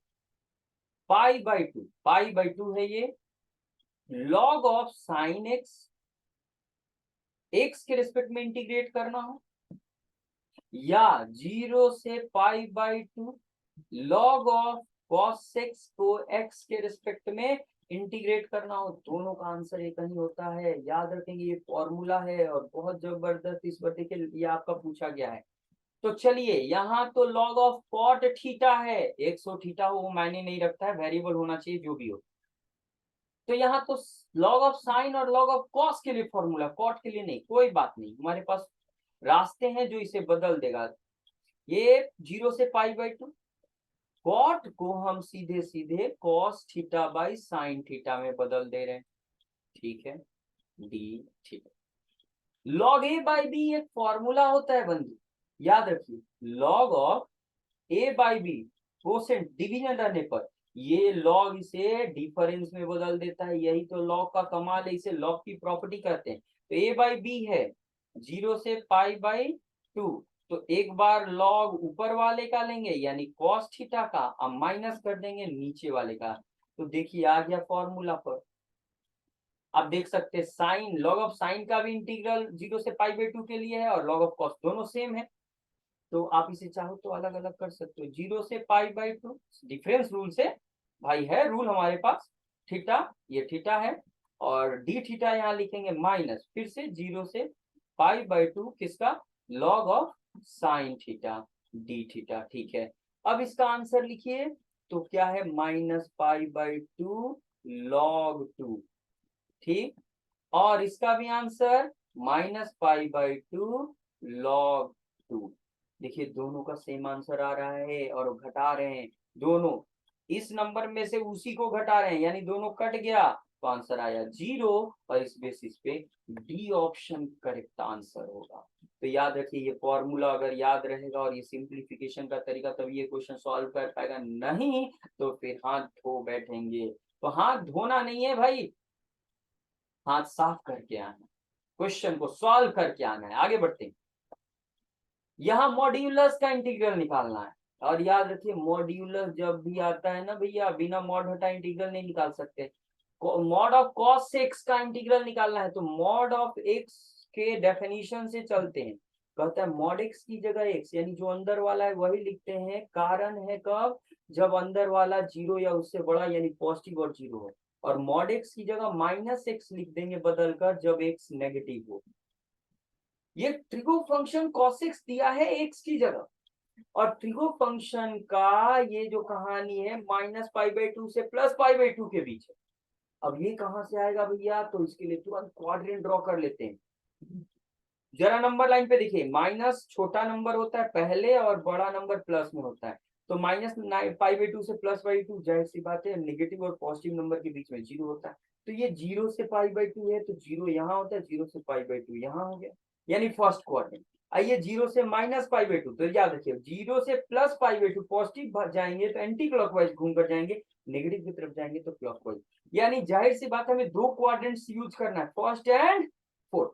Speaker 1: पाई बाई टू है ये, लॉग ऑफ साइन एक्स के रिस्पेक्ट में इंटीग्रेट करना हो, या 0 से पाई/2 लॉग ऑफ cos x को x के रिस्पेक्ट में इंटीग्रेट करना हो, दोनों का आंसर एक ही होता है। याद रखेंगे ये फॉर्मूला है और बहुत जबरदस्त इस बटे के लिए आपका पूछा गया है। तो चलिए यहाँ तो लॉग ऑफ कॉट थीटा है, एक्स हो थीटा हो वो मायने नहीं रखता है, वेरिएबल होना चाहिए जो भी हो। तो यहाँ तो लॉग ऑफ साइन और लॉग ऑफ कॉस के लिए फॉर्मूला, कॉट के लिए नहीं, कोई बात नहीं, हमारे पास रास्ते हैं जो इसे बदल देगा। ये 0 से पाई/2, कॉट को हम सीधे सीधे cos theta by sine theta में बदल दे रहे हैं, ठीक है, d theta. Log a by b एक फॉर्मूला होता है बंधु, याद रखिए, log of a by b quotient division रहने पर ये लॉग इसे डिफरेंस में बदल देता है, यही तो लॉग का कमाल है, इसे लॉग की प्रॉपर्टी कहते हैं। तो ए बाई बी है 0 से पाई/2, तो एक बार लॉग ऊपर वाले का लेंगे यानी कॉस थीटा का, अब माइनस कर देंगे नीचे वाले का, तो देखिए आ गया फॉर्मूला पर। आप देख सकते हैं साइन, लॉग ऑफ साइन का भी इंटीग्रल 0 से पाई/2 के लिए है और लॉग ऑफ कॉस दोनों सेम है, तो आप इसे चाहो तो अलग अलग कर सकते हो। 0 से पाई/2 डिफरेंस रूल से, भाई है रूल हमारे पास, थीटा ये थीटा है और डी थीटा यहाँ लिखेंगे माइनस, फिर से 0 से पाई/2 किसका, log of sine theta D theta, ठीक है। अब इसका आंसर लिखिए, तो क्या है, -पाई/2 log 2, ठीक, और इसका भी आंसर -पाई/2 log 2। देखिए दोनों का सेम आंसर आ रहा है और घटा रहे हैं, दोनों इस नंबर में से उसी को घटा रहे हैं, यानी दोनों कट गया तो आंसर आया 0, और इस बेसिस पे डी ऑप्शन करेक्ट आंसर होगा। तो याद रखिए ये फॉर्मूला अगर याद रहेगा और ये सिंप्लीफिकेशन का तरीका, तब ये क्वेश्चन सॉल्व कर पाएगा, नहीं तो फिर हाथ धो बैठेंगे। तो हाथ धोना नहीं है भाई, हाथ साफ करके आना, क्वेश्चन को सॉल्व करके आना है। आगे बढ़ते हैं, यहाँ मॉड्यूलस का इंटीग्रल निकालना है, और याद रखिए मॉड्यूलस जब भी आता है ना भैया, बिना मॉड हटाए इंटीग्रल नहीं निकाल सकते। मॉड ऑफ कॉस एक्स का इंटीग्रल निकालना है, तो मॉड ऑफ एक्स के डेफिनेशन से चलते हैं। कहता है मॉड एक्स की जगह एक्स, यानी जो अंदर वाला है वही लिखते हैं, कारण है कब, जब अंदर वाला 0 या उससे बड़ा यानी पॉजिटिव और 0 हो, और मॉड एक्स की जगह -x लिख देंगे बदलकर जब x नेगेटिव हो। ये ट्रिगो फंक्शन cos x दिया है x की जगह, और ट्रिगो फंक्शन का ये जो कहानी है -पाई/2 से +पाई/2 के बीच है। अब ये कहां से आएगा भैया, तो इसके लिए तुरंत क्वाड्रेंट ड्रॉ कर लेते हैं। जरा नंबर लाइन पे देखिए, माइनस छोटा नंबर होता है पहले और बड़ा नंबर प्लस में होता है, तो -पाई/2 से +पाई/2 जाहिर सी बात है नेगेटिव और पॉजिटिव नंबर के बीच में 0 होता है, तो ये 0 से पाई/2 है, तो 0 यहाँ होता है, 0 से पाई/2 यहाँ हो गया, यानी फर्स्ट क्वाड्रेंट। आइए 0 से -पाई/2, तो याद रखिए 0 से +पाई/2 पॉजिटिव जाएंगे तो एंटी क्लॉकवाइज घूम कर जाएंगे, नेगेटिव की तरफ जाएंगे तो क्लॉकवाइज, यानी जाहिर सी बात है हमें दो क्वाड्रेंट्स यूज करना है, फर्स्ट एंड फोर्थ।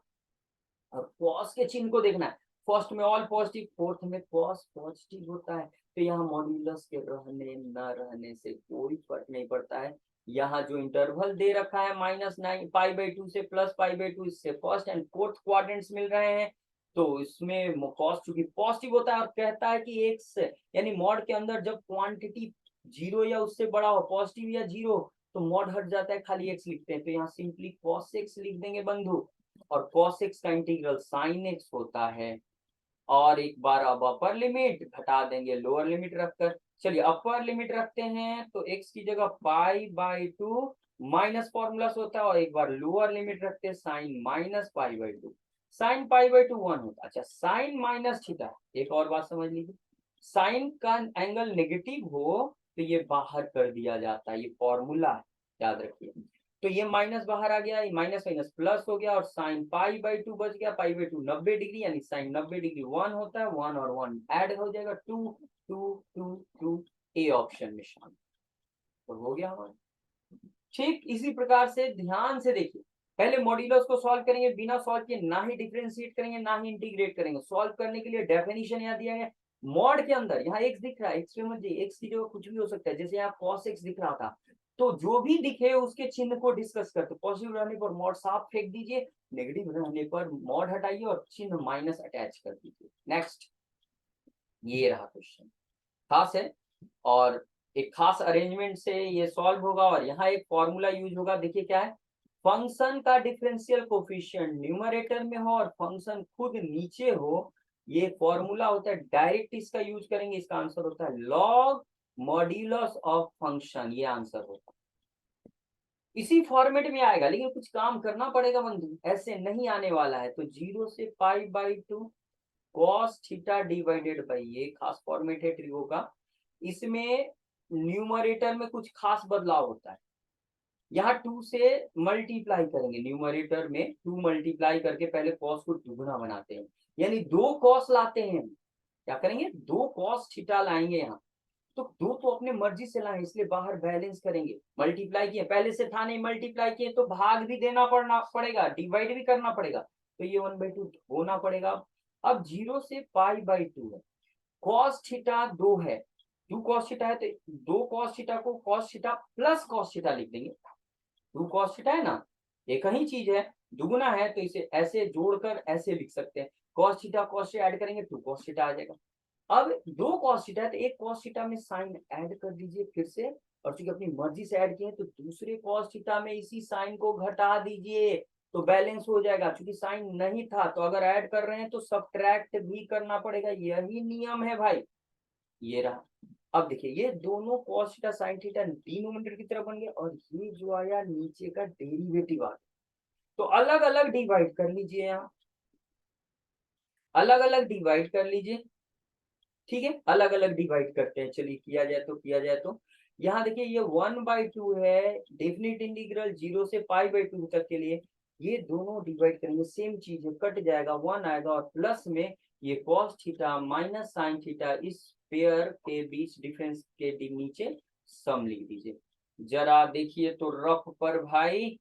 Speaker 1: और cos के चिन्ह को देखना है, फर्स्ट में ऑल पॉजिटिव, फोर्थ में cos पॉजिटिव होता है, तो यहाँ मॉड्यूलस के रहने न रहने से कोई फर्क नहीं पड़ता है। यहाँ जो इंटरवल दे रखा है -9 पाई/2 से +पाई/2, इससे फर्स्ट एंड फोर्थ क्वाड्रेंट्स मिल रहे हैं, तो इसमें cos चूंकि पॉजिटिव होता है और कहता है कि एक्स यानी मॉड के अंदर जब क्वांटिटी 0 या उससे बड़ा हो, पॉजिटिव या 0, तो मॉड हट जाता है, खाली x लिखते हैं, तो यहाँ सिंपली cos x लिख देंगे बंधु, और cos x का इंटीग्रल sin x होता है, और एक बार अब अपर लिमिट घटा देंगे लोअर लिमिट रखकर। चलिए अपर लिमिट रखते हैं, तो x की जगह पाई/2 माइनस फॉर्मूला होता है, और एक बार लोअर लिमिट रखते हैं साइन -पाई/2, साइन पाई/2 1 होता है। अच्छा साइन माइनस थीटा, एक और बात समझ लीजिए, साइन का एंगल नेगेटिव हो तो ये बाहर कर दिया जाता है, ये फॉर्मूला है, याद रखिए। तो ये माइनस बाहर आ गया, ये माइनस माइनस प्लस हो गया, और साइन पाई/2 बच गया, पाई/2 90 डिग्री, यानी साइन 90 डिग्री 1 होता है, 1 और 1 ऐड हो जाएगा 2 2 2 2, ए ऑप्शन में शामिल, तो हो गया हमारा। ठीक इसी प्रकार से ध्यान से देखिए, पहले मॉड्यूलस को सॉल्व करेंगे, बिना सॉल्व किए ना ही डिफरेंशिएट करेंगे ना ही इंटीग्रेट करेंगे। सॉल्व करने के लिए डेफिनेशन यहाँ दिया है, मॉड के अंदर यहाँ x दिख रहा है, x पे मत जाइए, x की जगह कुछ भी हो सकता है, जैसे यहाँ cos x दिख रहा था, तो जो भी दिखे उसके चिन्ह को डिस्कस करते, पॉजिटिव रहने पर मॉड साफ फेंक दीजिए, नेगेटिव रहने पर मॉड हटाइए और चिन्ह माइनस अटैच कर दीजिए। नेक्स्ट, ये रहा क्वेश्चन, खास है और एक खास अरेंजमेंट से ये सॉल्व होगा, और यहाँ एक फॉर्मूला यूज होगा। देखिए क्या है, फंक्शन का डिफरेंशियल कोफिशिएंट न्यूमरेटर में हो और फंक्शन खुद नीचे हो, ये फॉर्मूला होता है, डायरेक्ट इसका यूज करेंगे, इसका आंसर होता है लॉग मॉड्यूलस ऑफ फंक्शन, ये आंसर होता है। इसी फॉर्मेट में आएगा, लेकिन कुछ काम करना पड़ेगा बंधु, ऐसे नहीं आने वाला है। तो 0 से π/2 cos थीटा डिवाइडेड बाई, ये खास फॉर्मेट है ट्रिगो का, इसमें न्यूमरेटर में कुछ खास बदलाव होता है। यहाँ 2 से मल्टीप्लाई करेंगे, न्यूमरेटर में 2 मल्टीप्लाई करके पहले कॉस को दुगुना बनाते हैं, यानी 2 कॉस लाते हैं। क्या करेंगे, 2 कॉस थीटा लाएंगे यहाँ, तो 2 तो अपने मर्जी से लाए, इसलिए बाहर बैलेंस करेंगे। मल्टीप्लाई किए, पहले से था नहीं, मल्टीप्लाई किए तो भाग भी देना पड़ेगा, डिवाइड भी करना पड़ेगा, तो ये 1/2 होना पड़ेगा। अब 0 से π/2 है, कॉस थीटा 2 है, 2 कॉस थीटा है, तो 2 कॉस थीटा को cos theta plus cos theta लिख देंगे। 2 cos थीटा है ना, एक ही चीज है, दुगुना है, तो इसे ऐसे जोड़कर ऐसे लिख सकते हैं, cos थीटा cos से ऐड करेंगे 2 cos थीटा आ जाएगा। अब 2 cos थीटा है, तो एक cos थीटा में साइन ऐड कर दीजिए फिर से, और चूंकि अपनी मर्जी से ऐड किए तो दूसरे cos थीटा में इसी साइन को घटा दीजिए, तो बैलेंस हो जाएगा। चूंकि साइन नहीं था तो अगर ऐड कर रहे हैं तो सब्ट्रैक्ट भी करना पड़ेगा, यही नियम है भाई। ये रहा। अब देखिए, ये दोनों cos theta sin theta denominator की तरफ बन गए, और ये जो आया नीचे का डेरिवेटिव आ गया, तो अलग अलग डिवाइड कर लीजिए, यहाँ अलग अलग डिवाइड कर लीजिए, ठीक है, अलग अलग डिवाइड करते हैं, चलिए किया जाए तो यहाँ देखिए, ये 1/2 है, डेफिनेट इंटीग्रल 0 से π/2 तक के लिए, ये दोनों डिवाइड करेंगे, सेम चीज है, कट जाएगा, 1 आएगा, और प्लस में ये cos theta minus sin theta, इस पेयर के बीच डिफरेंस के नीचे सम लिख दीजिए। जरा देखिए तो रफ पर भाई,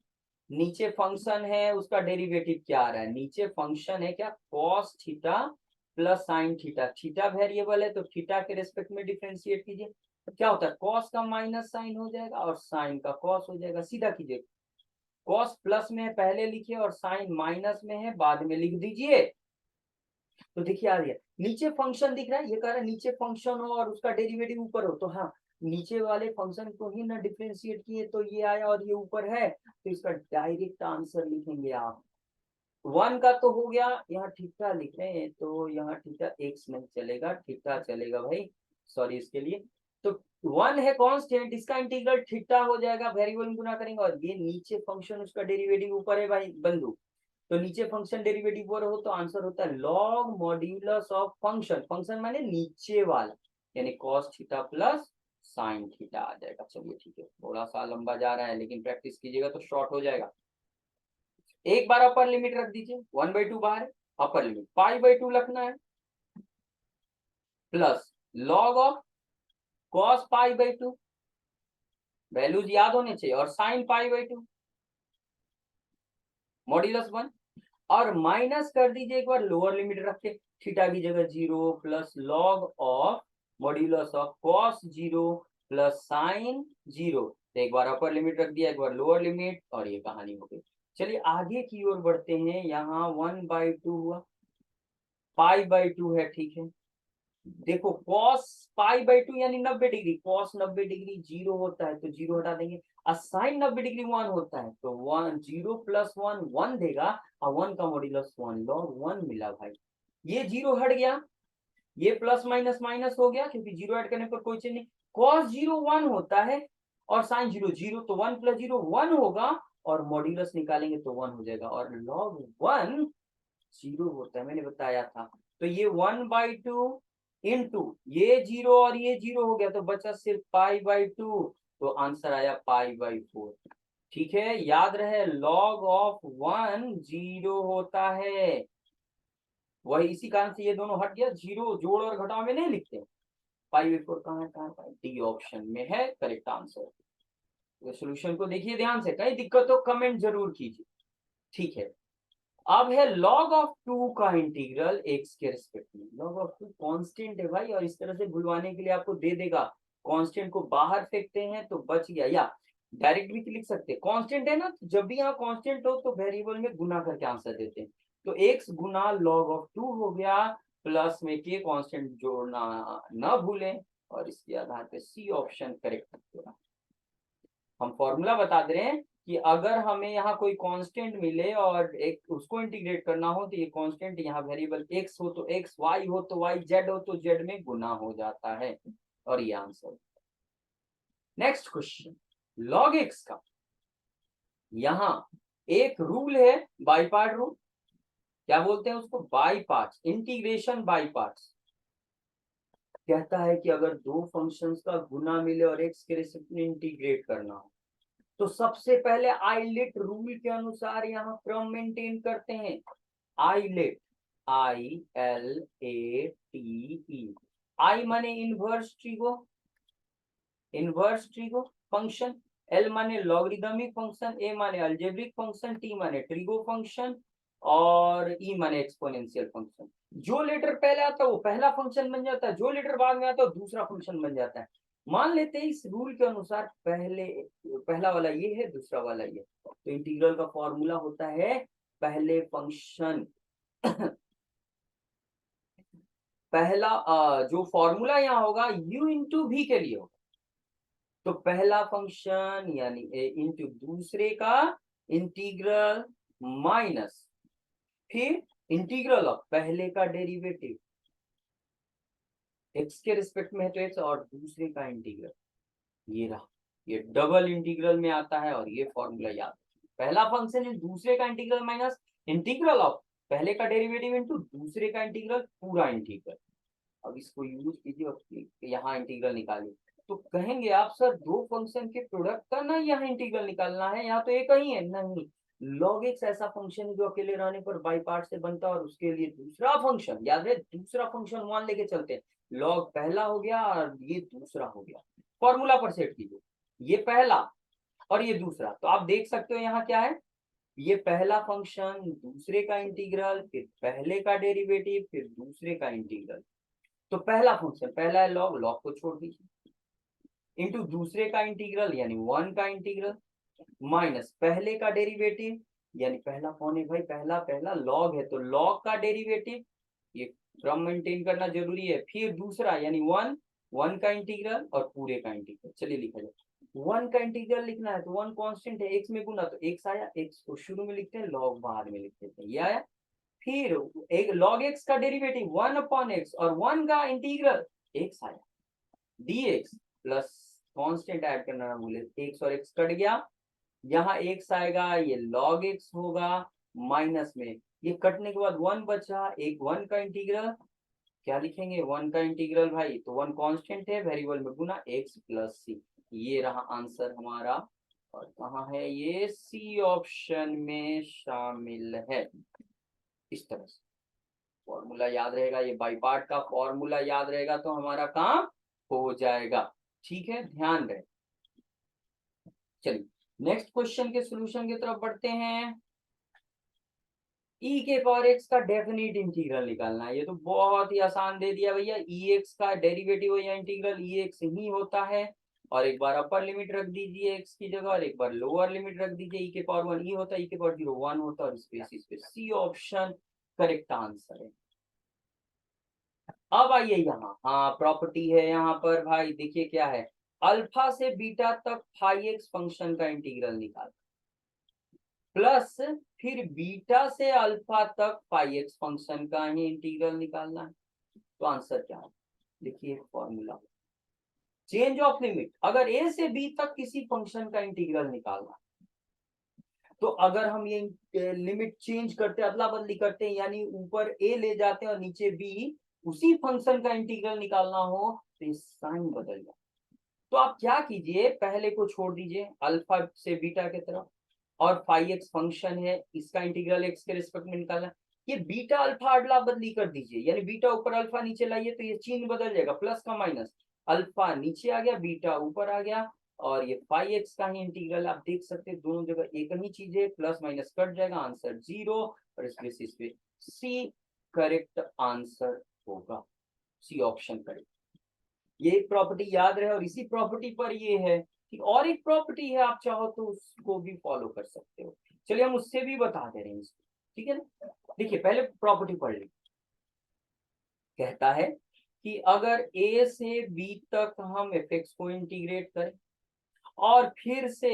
Speaker 1: नीचे फंक्शन है, उसका डेरिवेटिव क्या आ रहा है, नीचे फंक्शन है क्या, cos theta plus sine theta, theta variable है तो थीटा के रेस्पेक्ट में डिफरेंशिएट कीजिए, तो क्या होता है, cos का माइनस साइन हो जाएगा और साइन का cos हो जाएगा, सीधा कीजिए, cos प्लस में है पहले लिखिए और साइन माइनस में है बाद में लिख दीजिए। तो देखिए आ गया, नीचे फंक्शन दिख रहा है, ये कह रहा है नीचे फंक्शन हो और उसका डेरिवेटिव ऊपर हो, तो हाँ, नीचे वाले फंक्शन को ही ना डिफरेंशिएट किए तो ये आया, और ये ऊपर है, तो इसका डायरेक्ट आंसर लिखेंगे आप। 1 का तो हो गया, यहाँ थीटा लिख रहे हैं तो यहाँ थीटा एक्स नहीं चलेगा, थीटा चलेगा भाई, सॉरी इसके लिए। तो 1 है कांस्टेंट, इसका इंटीग्रल थीटा हो जाएगा, वेरिएबल गुना करेंगे, और ये नीचे फंक्शन उसका डेरिवेटिव ऊपर है भाई बंधु, तो नीचे फंक्शन डेरिवेटिव ऊपर हो तो आंसर होता है log modulus of function, function माने नीचे वाला, यानी cos theta plus sine theta आ जाएगा। चलिए ठीक है, थोड़ा सा लंबा जा रहा है, लेकिन प्रैक्टिस कीजिएगा तो शॉर्ट हो जाएगा। एक बार अपर लिमिट रख दीजिए, 1/2 बाहर है, अपर लिमिट π/2 रखना है, plus log of cos π/2, values याद होने चाहिए, और साइन π/2 मॉड्यूलस 1, और माइनस कर दीजिए एक बार लोअर लिमिट रख के, थीटा की जगह 0 plus log of modulus of cos 0 plus sign 0, तो एक बार अपर लिमिट रख दिया, एक बार लोअर लिमिट, और ये कहानी हो गई। चलिए आगे की ओर बढ़ते हैं, यहाँ 1/2 हुआ, π/2 है, ठीक है, देखो cos π/2 यानी 90 डिग्री, cos 90 डिग्री 0 होता है तो 0 हटा देंगे, और sin 90 डिग्री 1 होता है तो 1, 0 प्लस 1 1 देगा, और 1 का मॉड्यूलस 1 log 1 मिला भाई, ये 0 हट गया, ये प्लस माइनस माइनस हो गया, क्योंकि 0 ऐड करने पर कोई चीज नहीं, cos 0 1 होता है और sin 0 0, तो 1 प्लस 0 1 होगा, और मॉड्यूलस निकालेंगे तो 1 हो जाएगा, और log 1 0 होता है, मैंने बताया था। तो ये 1/2 इंटू ये 0 और ये 0 हो गया, तो बचा सिर्फ π/2, तो आंसर आया π/4। ठीक है, याद रहे log ऑफ 1 0 होता है, वही इसी कारण से ये दोनों हट गया, 0 जोड़ और घटाव में नहीं लिखते। π/4 कहाँ है, डी ऑप्शन में है करेक्ट आंसर। तो सोल्यूशन को देखिए ध्यान से, कहीं दिक्कत हो कमेंट जरूर कीजिए, ठीक है। अब है log ऑफ 2 का इंटीग्रल x के रिस्पेक्ट में। log ऑफ 2 कांस्टेंट है भाई, और इस तरह से भुलवाने के लिए आपको दे देगा, कांस्टेंट को बाहर फेंकते हैं तो बच गया, या डायरेक्ट भी लिख सकते हैं। कांस्टेंट है ना, तो जब भी यहाँ कांस्टेंट हो तो वेरिएबल में गुना करके आंसर देते हैं। तो x गुना log ऑफ 2 हो गया, प्लस में के कांस्टेंट जोड़ना ना भूलें, और इसके आधार पे सी ऑप्शन करेक्ट होगा। हम फॉर्मूला बता दे रहे हैं कि अगर हमें यहाँ कोई कांस्टेंट मिले और एक उसको इंटीग्रेट करना हो, तो ये कांस्टेंट यहाँ वेरिएबल x हो तो x, y हो तो y, z हो तो z में गुना हो जाता है, और ये answer. Next question, log x का यहाँ एक रूल है, बाई पार्ट रूल। क्या बोलते हैं उसको? By parts, integration by parts. कहता है कि अगर दो फंक्शंस का गुना मिले और x के रिस्पेक्ट में इंटीग्रेट करना हो, तो सबसे पहले आइलेट रूल के अनुसार यहाँ क्रम मेंटेन करते हैं। आइलेट, ILATE, आई माने inverse trigo, inverse trigo function, L माने लॉगरिदमिक फंक्शन, A माने अलजेब्रिक फंक्शन, T माने ट्रिगो फंक्शन, और E माने एक्सपोनेंशियल फंक्शन। जो लेटर पहले आता है वो पहला फंक्शन बन जाता है, जो लेटर बाद में आता है वो दूसरा फंक्शन बन जाता है। मान लेते हैं इस रूल के अनुसार पहला वाला ये है, दूसरा वाला ये, तो इंटीग्रल का फॉर्मूला होता है पहले फंक्शन पहला जो फॉर्मूला यहाँ होगा u इंटू v के लिए होगा। तो पहला फंक्शन यानी a इंटू दूसरे का इंटीग्रल, माइनस फिर इंटीग्रल ऑफ पहले का डेरिवेटिव, x के रिस्पेक्ट में है तो x, और दूसरे का इंटीग्रल, ये रहा, ये डबल इंटीग्रल में आता है, और ये फॉर्मूला याद। पहला फंक्शन है दूसरे का इंटीग्रल माइनस इंटीग्रल ऑफ पहले का डेरिवेटिव इंटू दूसरे का इंटीग्रल, पूरा इंटीग्रल। अब इसको यूज कीजिए और यहाँ इंटीग्रल निकालिए। तो कहेंगे आप सर दो फंक्शन के प्रोडक्ट का ना यहाँ इंटीग्रल निकालना है, यहाँ तो एक ही है। नहीं, log x ऐसा फंक्शन है जो अकेले रहने पर बाई पार्ट से बनता है, और उसके लिए दूसरा फंक्शन, याद है दूसरा फंक्शन मान लेके चलते हैं। log पहला हो गया और ये दूसरा हो गया, फॉर्मूला पर सेट कीजिए, ये पहला और ये दूसरा। तो आप देख सकते हो यहाँ क्या है, ये पहला फंक्शन, दूसरे का इंटीग्रल, फिर पहले का डेरिवेटिव, फिर दूसरे का इंटीग्रल। तो पहला फंक्शन पहला है log, log को छोड़ दीजिए, इंटू दूसरे का इंटीग्रल यानी 1 का इंटीग्रल, माइनस पहले का डेरिवेटिव, यानी पहला कौन है भाई, पहला log है तो log का डेरिवेटिव, ये क्रम मेंटेन करना जरूरी है। फिर दूसरा यानी 1 का इंटीग्रल और पूरे का इंटीग्रल। चलिए लिखा जाए, 1 का इंटीग्रल लिखना है तो 1 कांस्टेंट है, x में गुना तो x आया, x को शुरू में लिखते हैं, log बाद में लिख देते हैं, ये आया। फिर एक log x का डेरिवेटिव 1/x और 1 का इंटीग्रल x आया, dx प्लस कांस्टेंट ऐड करना ना भूले, x और x कट गया, यहाँ x आएगा, ये log x होगा, माइनस में ये कटने के बाद 1 बचा, एक 1 का इंटीग्रल, क्या लिखेंगे 1 का इंटीग्रल भाई, तो 1 कांस्टेंट है, वेरिएबल में गुना x प्लस c, ये रहा आंसर हमारा। और कहाँ है ये, सी ऑप्शन में शामिल है। इस तरह से फॉर्मूला याद रहेगा, ये बाई पार्ट का फॉर्मूला याद रहेगा तो हमारा काम हो जाएगा। ठीक है, ध्यान रहे। चलिए नेक्स्ट क्वेश्चन के सॉल्यूशन की तरफ बढ़ते हैं। e के पावर x का डेफिनेट इंटीग्रल निकालना है, ये तो बहुत ही आसान दे दिया भैया। e(x) का डेरिवेटिव या इंटीग्रल e(x) ही होता है, और एक बार अपर लिमिट रख दीजिए x की जगह, और एक बार लोअर लिमिट रख दीजिए, e के पावर 1 e होता है, e के पावर 0 1 होता है, और इस पे सी ऑप्शन करेक्ट आंसर है। अब आइए यहाँ, हाँ प्रॉपर्टी है यहाँ पर भाई, देखिए क्या है, अल्फा से बीटा तक फाई एक्स फंक्शन का इंटीग्रल निकाल, प्लस फिर बीटा से अल्फा तक फाई एक्स फंक्शन का ही इंटीग्रल निकालना है। तो आंसर क्या है, देखिए फॉर्मूला, चेंज ऑफ लिमिट, अगर ए से बी तक किसी फंक्शन का इंटीग्रल निकालना, तो अगर हम ये लिमिट चेंज करते, अदला बदली करते हैं, यानी ऊपर ए ले जाते हैं और नीचे बी, उसी फंक्शन का इंटीग्रल निकालना हो तो ये साइन बदल जाए। तो आप क्या कीजिए, पहले को छोड़ दीजिए अल्फा से बीटा की तरफ, और फाई एक्स फंक्शन है, इसका इंटीग्रल एक्स के रिस्पेक्ट में निकालना, ये बीटा अल्फा अदला बदली कर दीजिए, यानी बीटा ऊपर अल्फा नीचे लाइए तो ये चिन्ह बदल जाएगा, प्लस का माइनस, अल्फा नीचे आ गया, बीटा ऊपर आ गया, और ये 5x का ही इंटीग्रल। आप देख सकते हैं दोनों जगह एक ही चीज है, प्लस माइनस कट जाएगा, आंसर 0। और इस बेसिस पे सी करेक्ट आंसर होगा, सी ऑप्शन करेक्ट। ये एक प्रॉपर्टी याद रहे, और इसी प्रॉपर्टी पर ये है कि और एक प्रॉपर्टी है, आप चाहो तो उसको भी फॉलो कर सकते हो। चलिए हम उससे भी बता दे रहे हैं इसको, ठीक है ना। देखिए पहले प्रॉपर्टी पढ़ ली। कहता है कि अगर a से b तक हम fx को इंटीग्रेट करें और फिर से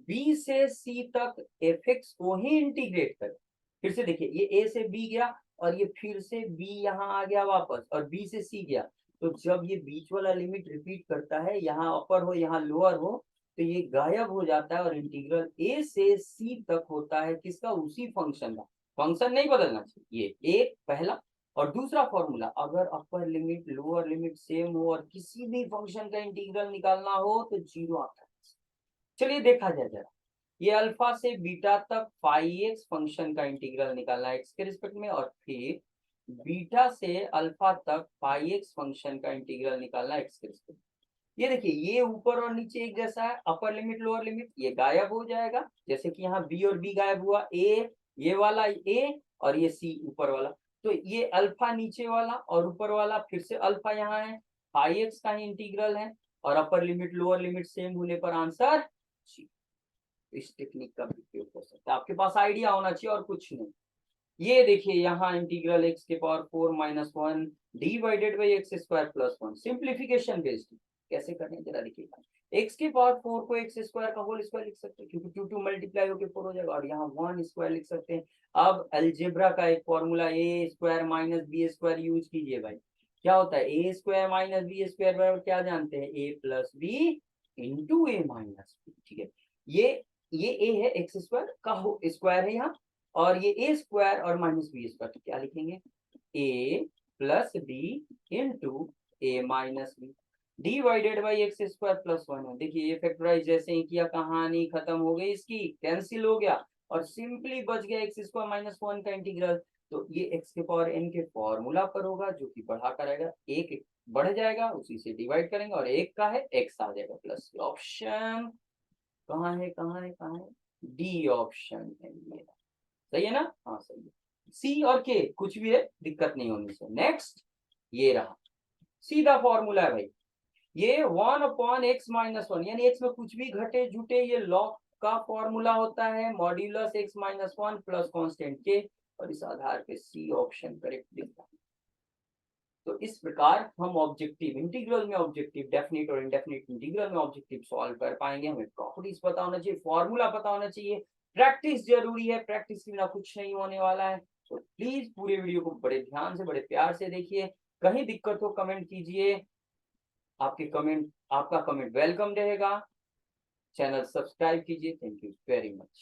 Speaker 1: b से c तक fx को ही इंटीग्रेट करें। फिर से देखिए, ये a से b गया और ये फिर से b यहाँ आ गया वापस, और b से c गया। तो जब ये बीच वाला लिमिट रिपीट करता है, यहाँ अपर हो यहाँ लोअर हो, तो ये गायब हो जाता है और इंटीग्रल a से c तक होता है किसका, उसी फंक्शन का। फंक्शन नहीं बदलना चाहिए, ये एक पहला। और दूसरा फॉर्मूला, अगर upper limit lower limit same हो और किसी भी फंक्शन का इंटीग्रल निकालना हो तो 0 आता है। चलिए देखा जाए जरा, ये अल्फा से बीटा तक फाई एक्स फंक्शन का इंटीग्रल निकालना है एक्स के रिस्पेक्ट में, और फिर बीटा से अल्फा तक फाई एक्स फंक्शन का इंटीग्रल निकालना है एक्स के रिस्पेक्ट में। ये देखिए, ये ऊपर और नीचे एक जैसा है, अपर लिमिट लोअर लिमिट, ये गायब हो जाएगा, जैसे कि यहाँ बी और बी गायब हुआ, ए ये वाला ए और ये सी ऊपर वाला। तो ये अल्फा नीचे वाला और ऊपर वाला, फिर से अल्फा यहाँ है, फाई एक्स का ही इंटीग्रल है, और upper limit lower limit same होने पर आंसर सी। इस टेक्निक का भी उपयोग कर सकते हैं, आपके पास आइडिया होना चाहिए और कुछ नहीं। ये देखिए यहाँ इंटीग्रल एक्स के power 4 minus 1 divided by x square plus 1, simplification based. कैसे करें जरा देखिएगा, एक्स के पावर 4 को एक्स स्क्वायर का होल स्क्वायर लिख सकते हैं, क्योंकि 2 मल्टीप्लाई होकर 4 हो जाएगा, और यहाँ 1 स्क्वायर लिख सकते हैं। अब अलजेब्रा का एक formula a square minus b square use कीजिए भाई। क्या होता है, a square minus b square बराबर क्या जानते हैं, a plus b into a minus b, ठीक है। ये ए है, एक्स स्क्वायर का स्क्वायर है यहाँ, और ये ए स्क्वायर और माइनस बी स्क्वायर, तो क्या लिखेंगे, a plus b into a minus b divided by x square plus 1 है। देखिए ये फैक्टराइज जैसे ही किया, कहानी खत्म हो गई, इसकी कैंसिल हो गया और सिंपली बच गया एक्स स्क्वायर माइनस 1 का इंटीग्रल। तो ये एक्स के पावर एन के फॉर्मूला पर होगा, जो कि बढ़ा कर आएगा, एक बढ़ जाएगा, उसी से डिवाइड करेंगे और एक का है एक्स आ जाएगा प्लस। ऑप्शन कहाँ है, कहाँ है, कहाँ है, डी ऑप्शन है ये। सही है ना, हाँ सही है। सी और के कुछ भी है, दिक्कत नहीं होनी चाहिए। नेक्स्ट ये रहा, सीधा फॉर्मूला है भाई, ये 1 अपॉन एक्स माइनस 1, यानी एक्स में कुछ भी घटे जुटे, ये लॉग का फॉर्मूला होता है, modulus x minus 1 plus constant के, और इस आधार पे सी ऑप्शन करेक्ट दिखता है। तो इस प्रकार हम ऑब्जेक्टिव इंटीग्रल में ऑब्जेक्टिव डेफिनिट और इंडेफिनिट इंटीग्रल में ऑब्जेक्टिव सॉल्व कर पाएंगे। हमें प्रॉपर्टीज पता होना चाहिए, फॉर्मूला पता होना चाहिए, प्रैक्टिस जरूरी है, प्रैक्टिस के बिना कुछ नहीं होने वाला है। तो प्लीज पूरे वीडियो को बड़े ध्यान से बड़े प्यार से देखिए, कहीं दिक्कत हो कमेंट कीजिए, आपके कमेंट, आपका कमेंट वेलकम रहेगा। चैनल सब्सक्राइब कीजिए। Thank you very much.